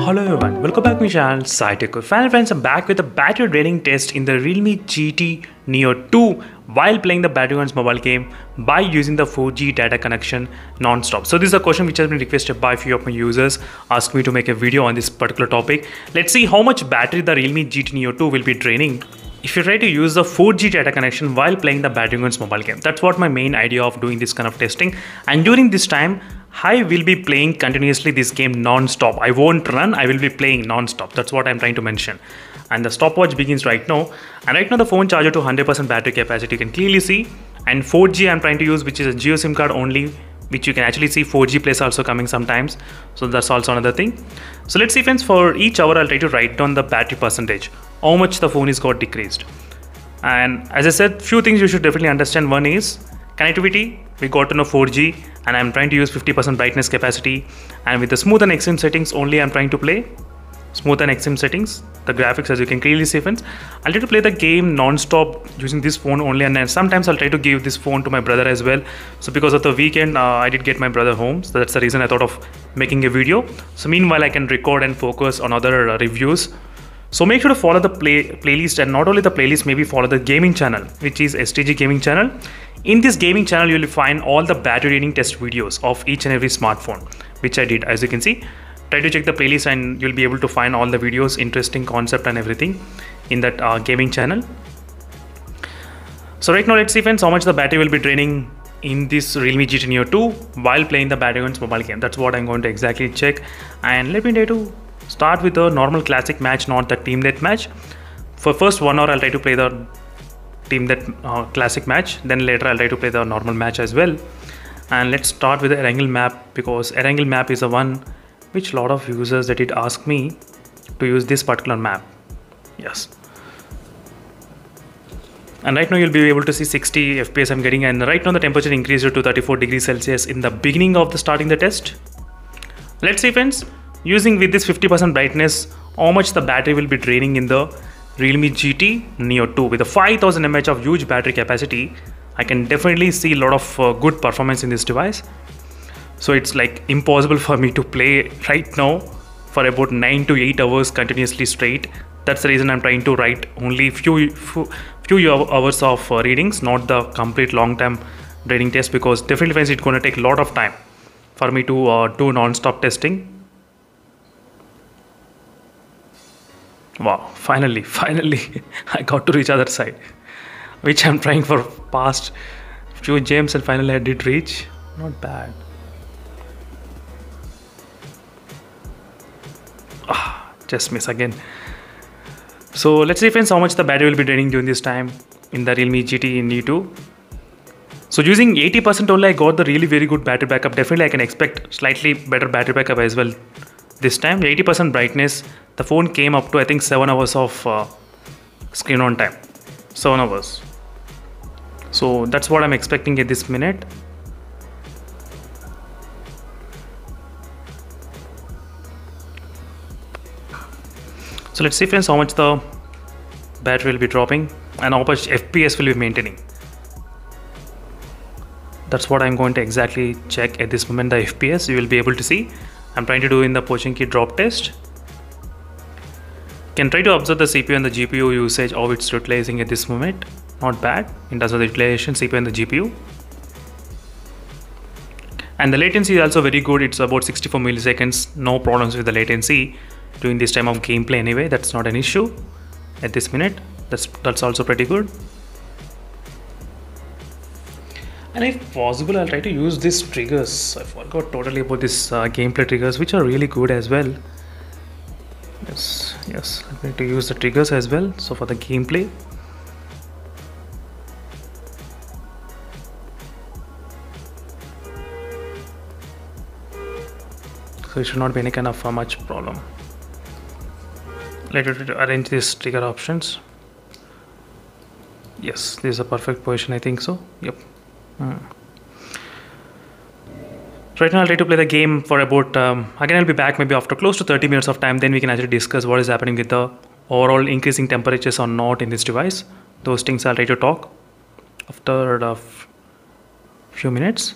Hello everyone, welcome back to my channel SciTech. Finally friends, I'm back with a battery draining test in the Realme GT Neo 2 while playing the Battery Guns mobile game by using the 4G data connection non-stop. So this is a question which has been requested by a few of my users, asked me to make a video on this particular topic. Let's see how much battery the Realme GT Neo 2 will be draining if you try to use the 4G data connection while playing the Battery Guns mobile game. That's what my main idea of doing this kind of testing. And during this time, I will be playing continuously this game non-stop. I won't run, I will be playing non-stop. That's what I'm trying to mention. And the stopwatch begins right now. And right now the phone charger to 100% battery capacity, you can clearly see. And 4G I'm trying to use, which is a Jio SIM card only, which you can actually see 4G plus also coming sometimes. So that's also another thing. So let's see friends, for each hour I'll try to write down the battery percentage, how much the phone is got decreased. And as I said, few things you should definitely understand. One is connectivity. We got to know 4G and I'm trying to use 50% brightness capacity, and with the smooth and extreme settings only I'm trying to play smooth and extreme settings. The graphics, as you can clearly see friends, I'll try to play the game non-stop using this phone only, and then sometimes I'll try to give this phone to my brother as well. So because of the weekend I did get my brother home, so that's the reason I thought of making a video. So meanwhile I can record and focus on other reviews. So make sure to follow the playlist, and not only the playlist, maybe follow the gaming channel, which is STG gaming channel. In this gaming channel, you will find all the battery draining test videos of each and every smartphone, which I did. As you can see, try to check the playlist and you'll be able to find all the videos, interesting concept and everything in that gaming channel. So right now, let's see friends, how much the battery will be draining in this Realme GT Neo 2 while playing the Battery Guns mobile game. That's what I'm going to exactly check. And let me try to start with the normal classic match, not the teamlet match. For first 1 hour, I'll try to play the teamlet classic match. Then later, I'll try to play the normal match as well. And let's start with the Erangel map, because Erangel map is the one which a lot of users that did ask me to use this particular map. Yes. And right now you'll be able to see 60 FPS I'm getting, and right now the temperature increased to 34 degrees Celsius in the beginning of the starting the test. Let's see friends, using with this 50% brightness, how much the battery will be draining in the Realme GT Neo 2 with a 5000 mAh of huge battery capacity. I can definitely see a lot of good performance in this device. So it's like impossible for me to play right now for about 9 to 8 hours continuously straight. That's the reason I'm trying to write only few hours of readings, not the complete long-term draining test, because definitely friends, it's going to take a lot of time for me to do non-stop testing. Wow, finally I got to reach other side, which I'm trying for past few games, and finally I did reach. Not bad. Just miss again. So let's see friends, how much the battery will be draining during this time in the Realme GT Neo 2. So using 80% only, I got the really very good battery backup. Definitely I can expect slightly better battery backup as well. This time 80% brightness, the phone came up to I think 7 hours of screen on time. 7 hours. So that's what I'm expecting at this minute. So let's see friends, how much the battery will be dropping and how much FPS will be maintaining. That's what I'm going to exactly check at this moment. The FPS you will be able to see. I'm trying to do in the poaching key drop test. Can try to observe the CPU and the GPU usage, how it's utilizing at this moment. Not bad in terms of the utilization, CPU and the GPU. And the latency is also very good. It's about 64 milliseconds. No problems with the latency during this time of gameplay anyway. That's not an issue at this minute. That's also pretty good. And if possible, I'll try to use these triggers. I forgot totally about this gameplay triggers, which are really good as well. Yes, I'm going to use the triggers as well. So for the gameplay, so it should not be any kind of much problem. Let me arrange these trigger options. Yes, this is a perfect position, I think so. Yep. Right now I'll try to play the game for about again I'll be back maybe after close to 30 minutes of time. Then we can actually discuss what is happening with the overall increasing temperatures or not in this device. Those things I'll try to talk after a few minutes.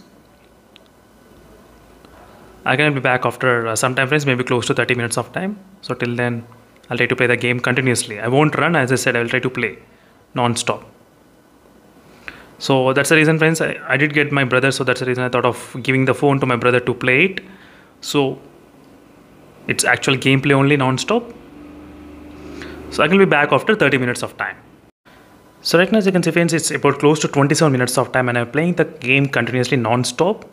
Again, I'll be back after some time, friends, maybe close to 30 minutes of time. So till then, I'll try to play the game continuously. I won't run, as I said, I will try to play non-stop. So that's the reason, friends, I did get my brother, so that's the reason I thought of giving the phone to my brother to play it. So it's actual gameplay only non-stop. So I will be back after 30 minutes of time. So right now, as you can see, friends, it's about close to 27 minutes of time and I'm playing the game continuously non-stop.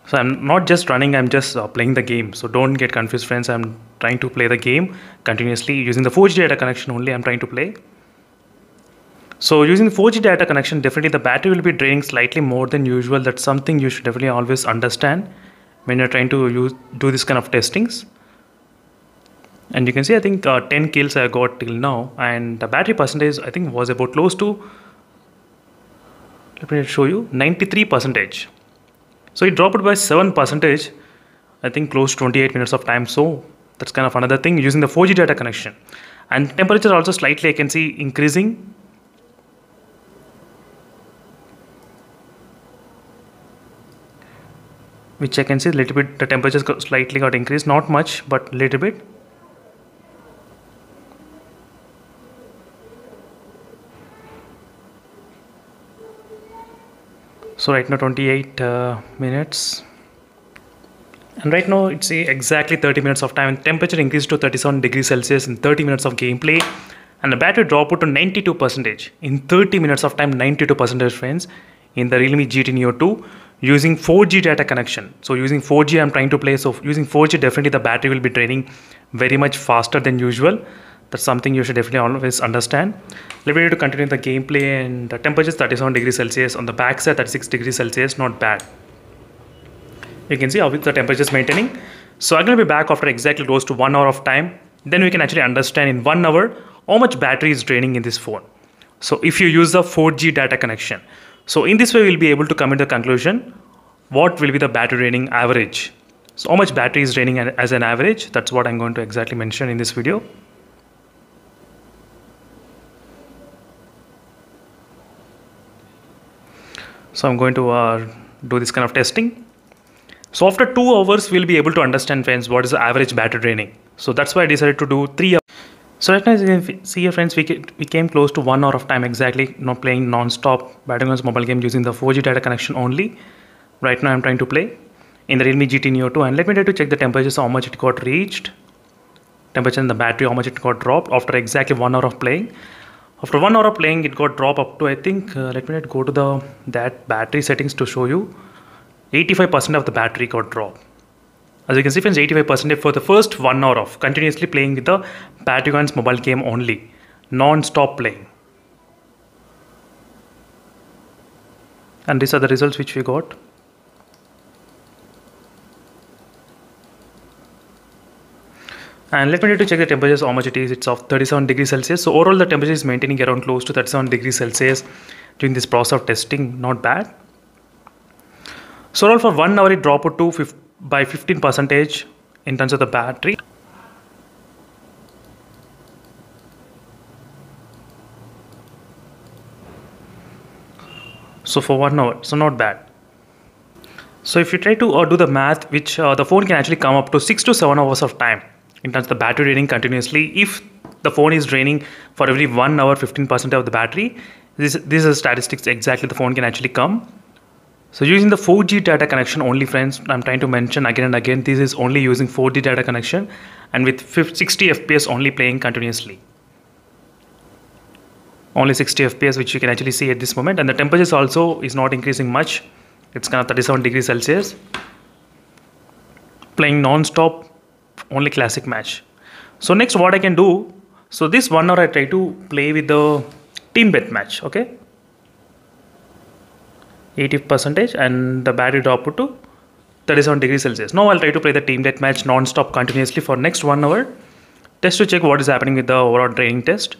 So I'm not just running, I'm just playing the game. So don't get confused, friends. I'm trying to play the game continuously using the 4G data connection only. I'm trying to play. So using 4G data connection, definitely the battery will be draining slightly more than usual. That's something you should definitely always understand when you're trying to do this kind of testings. And you can see, I think 10 kills I got till now, and the battery percentage I think was about close to, let me show you, 93%. So it dropped by 7%, I think close to 28 minutes of time. So that's kind of another thing using the 4G data connection. And temperature also slightly I can see increasing. Which I can see a little bit, the temperature slightly got increased, not much, but a little bit. So right now 28 minutes. And right now it's exactly 30 minutes of time and temperature increased to 37 degrees Celsius in 30 minutes of gameplay. And the battery dropped to 92%. In 30 minutes of time, 92%, friends, in the Realme GT Neo 2 using 4G data connection. So using 4G I'm trying to play. So using 4G, definitely the battery will be draining very much faster than usual. That's something you should definitely always understand. Let me to continue the gameplay, and the temperature is 37 degrees Celsius. On the back side, 36 degrees Celsius, not bad. You can see how the temperature is maintaining. So I'm going to be back after exactly close to 1 hour of time. Then we can actually understand in 1 hour how much battery is draining in this phone. So if you use the 4G data connection. So in this way, we'll be able to come to the conclusion what will be the battery draining average. So how much battery is draining as an average. That's what I'm going to exactly mention in this video. So I'm going to do this kind of testing. So after 2 hours, we'll be able to understand, friends, what is the average battery draining. So that's why I decided to do 3 hours. So right now, as you can see here, friends, we came close to 1 hour of time exactly, playing non-stop battery mobile game using the 4G data connection only. Right now I'm trying to play in the Realme GT Neo 2, and let me try to check the temperature, so how much it got reached. Temperature in the battery, how much it got dropped after exactly 1 hour of playing. After 1 hour of playing, it got dropped up to, I think, let me go to that battery settings to show you. 85% of the battery got dropped. As you can see, friends, 85% for the first 1 hour of continuously playing with the Pepe Jeans mobile game only, non-stop playing. And these are the results which we got. And let me check the temperatures, how much it is. It's of 37 degrees Celsius. So overall the temperature is maintaining around close to 37 degrees Celsius during this process of testing. Not bad. So overall for 1 hour it dropped to by 15% in terms of the battery. So for 1 hour, so not bad. So if you try to do the math, which the phone can actually come up to 6 to 7 hours of time in terms of the battery draining continuously. If the phone is draining for every 1 hour 15% of the battery, this is statistics exactly the phone can actually come. So using the 4G data connection only, friends, I'm trying to mention again and again, this is only using 4G data connection and with 60 FPS only playing continuously. Only 60 FPS, which you can actually see at this moment, and the temperature also is not increasing much. It's kind of 37 degrees Celsius. Playing non-stop, only classic match. So next what I can do, so this 1 hour I try to play with the team deathmatch, okay? 80% and the battery dropped to 37 degrees Celsius. Now I'll try to play the team deathmatch non-stop continuously for next 1 hour, just to check what is happening with the overall draining test.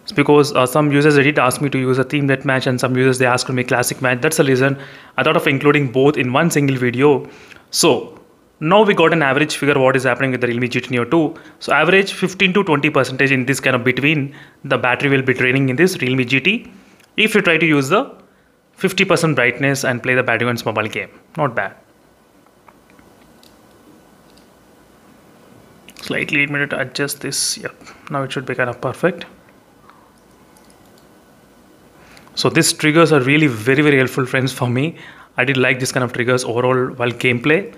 It's because some users did ask me to use a team deathmatch and some users they asked me classic match. That's the reason I thought of including both in one single video. So now we got an average figure what is happening with the Realme GT Neo 2. So average 15 to 20% in this kind of between the battery will be draining in this Realme GT if you try to use the 50% brightness and play the Pepe Jeans mobile game. Not bad. Slightly need me to adjust this. Yep, now it should be kind of perfect. So these triggers are really very helpful, friends, for me. I did like this kind of triggers overall while gameplay,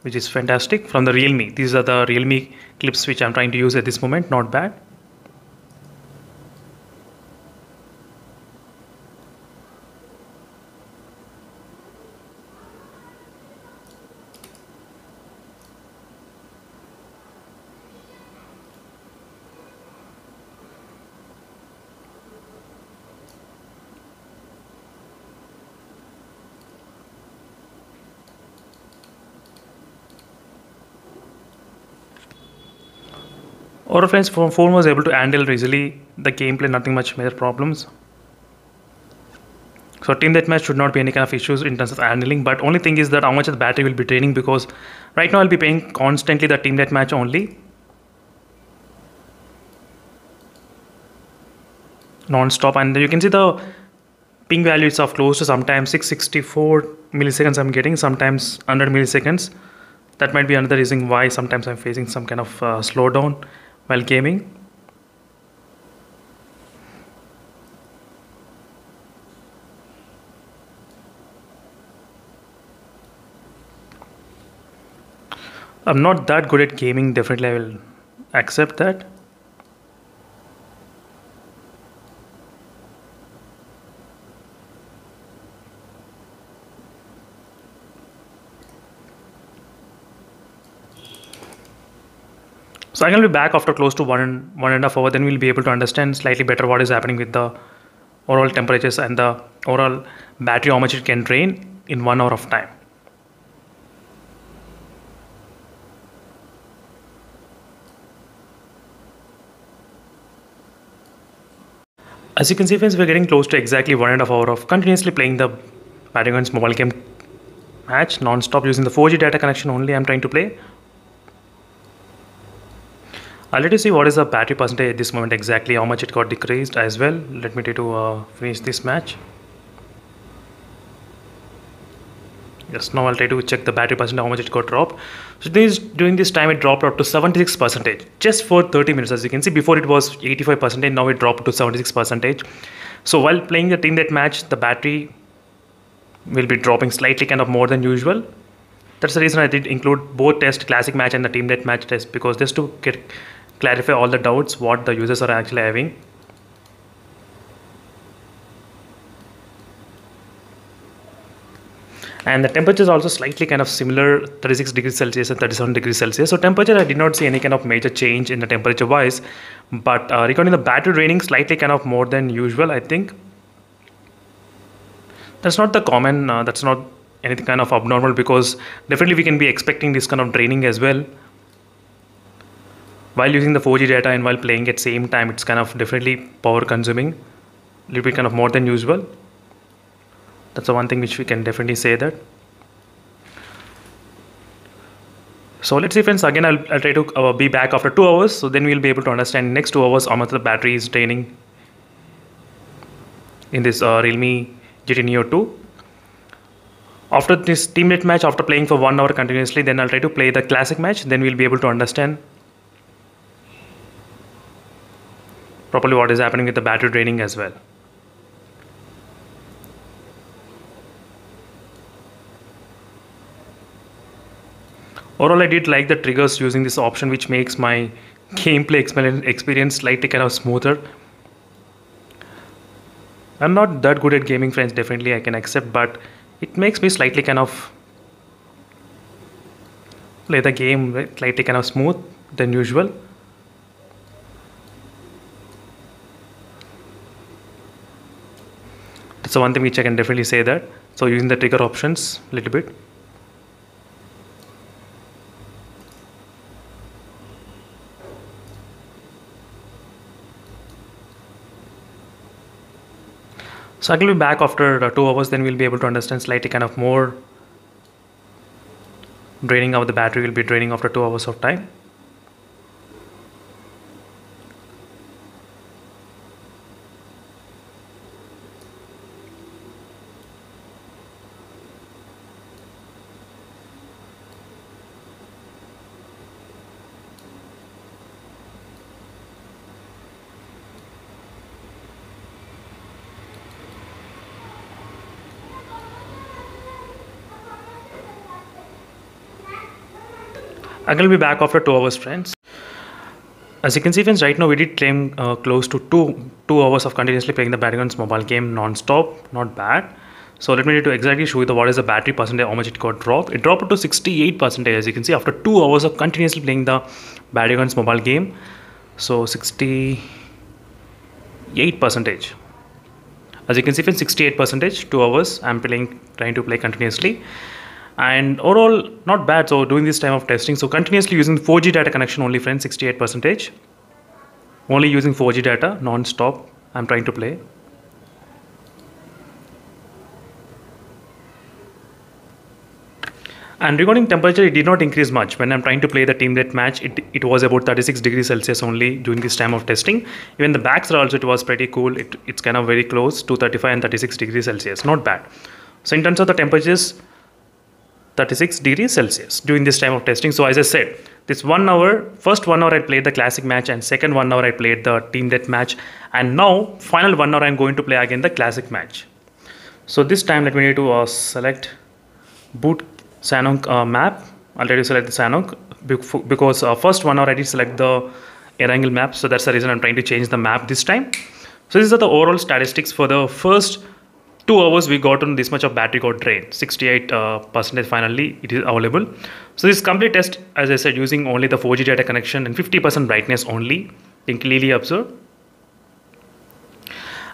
which is fantastic from the Realme. These are the Realme clips which I'm trying to use at this moment. Not bad. Our friends phone was able to handle easily the gameplay, nothing much major problems. So team deathmatch should not be any kind of issues in terms of handling, but only thing is that how much of the battery will be draining, because right now I'll be playing constantly the team deathmatch only, non-stop, and you can see the ping values of close to sometimes 664 milliseconds I'm getting, sometimes 100 milliseconds. That might be another reason why sometimes I'm facing some kind of slowdown while gaming. I'm not that good at gaming, definitely I will accept that. So I'm going to be back after close to one and a half hour. Then we'll be able to understand slightly better what is happening with the overall temperatures and the overall battery, how much it can drain in 1 hour of time. As you can see, friends, we're getting close to exactly 1.5 hours of continuously playing the Battlegrounds mobile game match non-stop using the 4G data connection only. I'm trying to play. I'll let you see what is the battery percentage at this moment exactly, how much it got decreased as well. Let me try to finish this match. Yes, now I'll try to check the battery percent, how much it got dropped. So during this time it dropped up to 76% just for 30 minutes. As you can see, before it was 85%, now it dropped to 76%. So while playing the team that match, the battery will be dropping slightly kind of more than usual. That's the reason I did include both test, classic match and the team net match test, because just to clarify all the doubts what the users are actually having. And the temperature is also slightly kind of similar, 36 degrees Celsius and 37 degrees Celsius. So temperature, I did not see any kind of major change in the temperature wise, but regarding the battery draining, slightly kind of more than usual, I think. That's not the common, that's not anything kind of abnormal, because definitely we can be expecting this kind of draining as well. While using the 4G data and while playing at same time, it's kind of definitely power consuming, a little bit kind of more than usual. That's the one thing which we can definitely say that. So let's see, friends, again I'll try to be back after 2 hours, so then we'll be able to understand next 2 hours how much the battery is draining in this Realme GT Neo 2. After this teammate match, after playing for 1 hour continuously, then I'll try to play the classic match, then we'll be able to understand properly what is happening with the battery draining as well. Overall, I did like the triggers using this option, which makes my gameplay experience slightly kind of smoother. I'm not that good at gaming, friends, definitely I can accept, but it makes me slightly kind of play the game slightly kind of smooth than usual. That's the one thing which I can definitely say that. So using the trigger options a little bit. So I will be back after 2 hours, then we'll be able to understand slightly kind of more draining of the battery will be draining after 2 hours of time. I'm going to be back after 2 hours, friends. As you can see, friends, right now we did claim close to two hours of continuously playing the Battlegrounds mobile game non-stop. Not bad. So let me need to exactly show you what is the battery percentage, how much it got dropped. It dropped to 68%, as you can see, after 2 hours of continuously playing the Battlegrounds mobile game. So 68%. As you can see, friends, 68%, 2 hours I'm trying to play continuously. And overall not bad. So doing this time of testing, so continuously using 4G data connection only, friends, 68%, only using 4G data non-stop I'm trying to play. And regarding temperature, it did not increase much. When I'm trying to play the team deathmatch, it was about 36 degrees Celsius only during this time of testing. Even the backs are also, it was pretty cool. It's kind of very close to 35 and 36 degrees Celsius, not bad. So in terms of the temperatures, 36 degrees Celsius during this time of testing. So as I said, this 1 hour, first 1 hour I played the classic match, and second 1 hour I played the team death match, and now final 1 hour I'm going to play again the classic match. So this time let me need to select boot Sanhok map. Already select the Sanhok because first 1 hour I did select the Erangel map, so that's the reason I'm trying to change the map this time. So these are the overall statistics for the first 2 hours. We got on this much of battery got drained, 68% finally it is available. So this complete test, as I said, using only the 4G data connection and 50% brightness only, you can clearly observe.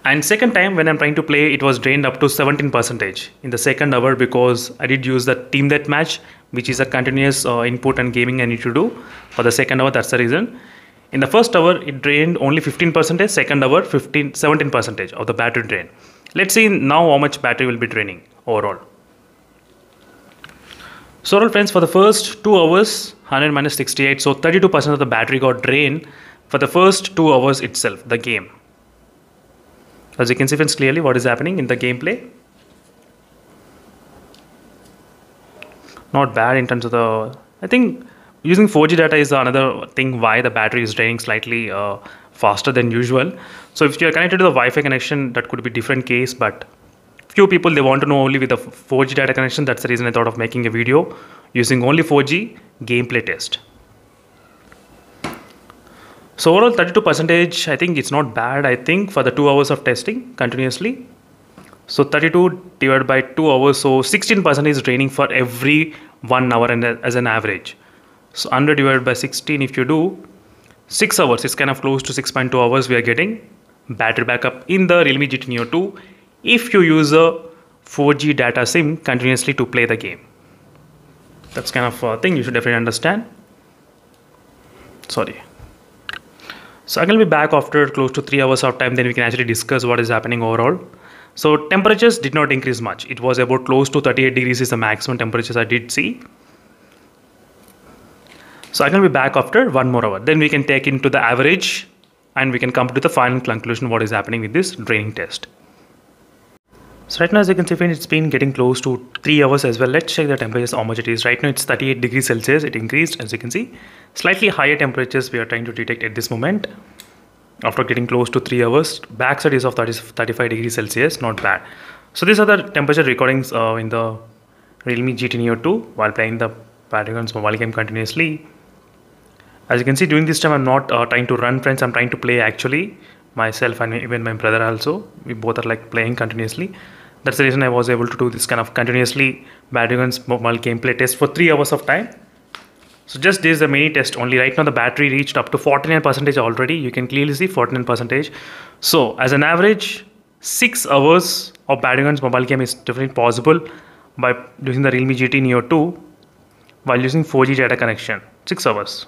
And second time when I'm trying to play, it was drained up to 17% in the second hour, because I did use the team deathmatch, which is a continuous input and gaming I need to do for the second hour. That's the reason. In the first hour it drained only 15%, second hour 17% of the battery drain. Let's see now how much battery will be draining overall. So overall, friends, for the first 2 hours, 100 minus 68, so 32% of the battery got drained for the first 2 hours itself, the game. As you can see, friends, clearly what is happening in the gameplay. Not bad in terms of the, I think using 4G data is another thing why the battery is draining slightly faster than usual. So if you are connected to the Wi-Fi connection, that could be different case, but few people, they want to know only with the 4G data connection. That's the reason I thought of making a video using only 4G gameplay test. So overall 32%, I think it's not bad, I think, for the 2 hours of testing continuously. So 32 divided by 2 hours, so 16% is draining for every 1 hour, and as an average. So 100 divided by 16, if you do 6 hours, it's kind of close to 6.2 hours we are getting battery backup in the Realme GT Neo 2 if you use a 4G data SIM continuously to play the game. That's kind of a thing you should definitely understand. Sorry. So I'm going to be back after close to 3 hours of time, then we can actually discuss what is happening overall. So temperatures did not increase much. It was about close to 38 degrees is the maximum temperatures I did see. So I'm going to be back after 1 more hour. Then we can take into the average and we can come to the final conclusion what is happening with this draining test. So right now, as you can see, it's been getting close to 3 hours as well. Let's check the temperatures, how much it is. Right now it's 38 degrees Celsius. It increased, as you can see. Slightly higher temperatures we are trying to detect at this moment. After getting close to 3 hours, backside is of 35 degrees Celsius, not bad. So these are the temperature recordings in the Realme GT Neo 2 while playing the Battlegrounds mobile game continuously. As you can see, during this time I'm not trying to run, friends. I'm trying to play actually myself, and even my brother also. We both are like playing continuously. That's the reason I was able to do this kind of continuously Battlegrounds mobile gameplay test for 3 hours of time. So just this is the mini test only. Right now the battery reached up to 49% already. You can clearly see 49%. So as an average, 6 hours of Battlegrounds mobile game is definitely possible by using the Realme GT Neo 2 while using 4G data connection. 6 hours.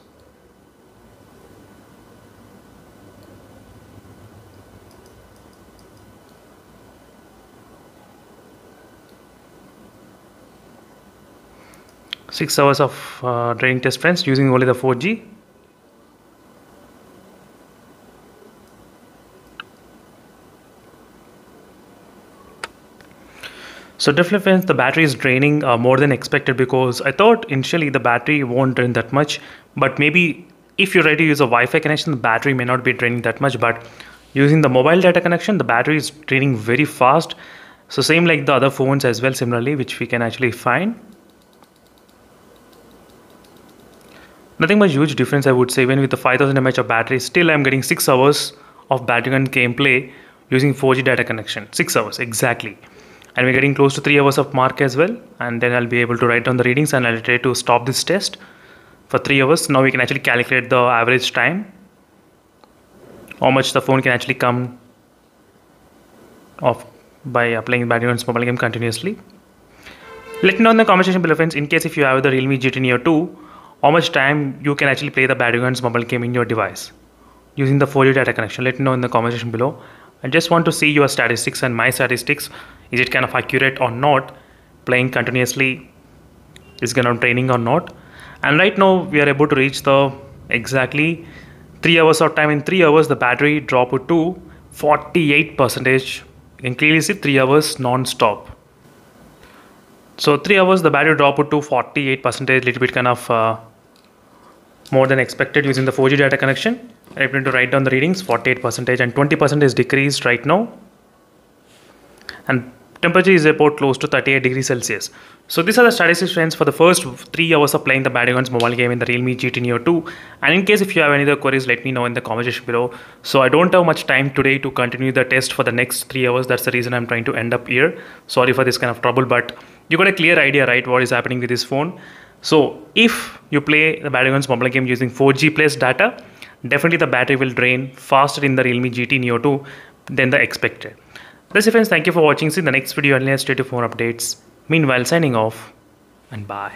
Six hours of draining test, friends, using only the 4G. So definitely, friends, the battery is draining more than expected, because I thought initially the battery won't drain that much, but maybe if you're ready to use a Wi-Fi connection, the battery may not be draining that much, but using the mobile data connection, the battery is draining very fast. So same like the other phones as well, similarly, which we can actually find. Nothing much huge difference, I would say. Even with the 5000 mAh of battery, still I'm getting 6 hours of battery and gameplay using 4G data connection. 6 hours exactly. And we're getting close to 3 hours of mark as well. And then I'll be able to write down the readings and I'll try to stop this test for 3 hours. Now we can actually calculate the average time, how much the phone can actually come off by playing battery on mobile game continuously. Let me know in the comment section below, friends, in case if you have the Realme GT Neo 2, how much time you can actually play the Battlegrounds mobile game in your device using the 4G data connection. Let me know in the comment section below. I just want to see your statistics and my statistics. Is it kind of accurate or not? Playing continuously is gonna training or not? And right now we are able to reach the exactly 3 hours of time. In 3 hours the battery dropped to 48%. You can clearly see 3 hours non-stop. So 3 hours the battery dropped to 48%, little bit kind of more than expected using the 4G data connection. I'm going to write down the readings. 48% and 20% is decreased right now. And temperature is about close to 38 degrees Celsius. So these are the statistics, friends, for the first 3 hours of playing the Battlegrounds mobile game in the Realme GT Neo 2. And in case if you have any other queries, let me know in the comment section below. So I don't have much time today to continue the test for the next 3 hours. That's the reason I'm trying to end up here. Sorry for this kind of trouble, but you got a clear idea, right, what is happening with this phone. So if you play the Battlegrounds mobile game using 4G plus data, definitely the battery will drain faster in the Realme GT Neo 2 than the expected. That's it, friends. Thank you for watching. See you in the next video and stay tuned for more updates. Meanwhile, signing off and bye.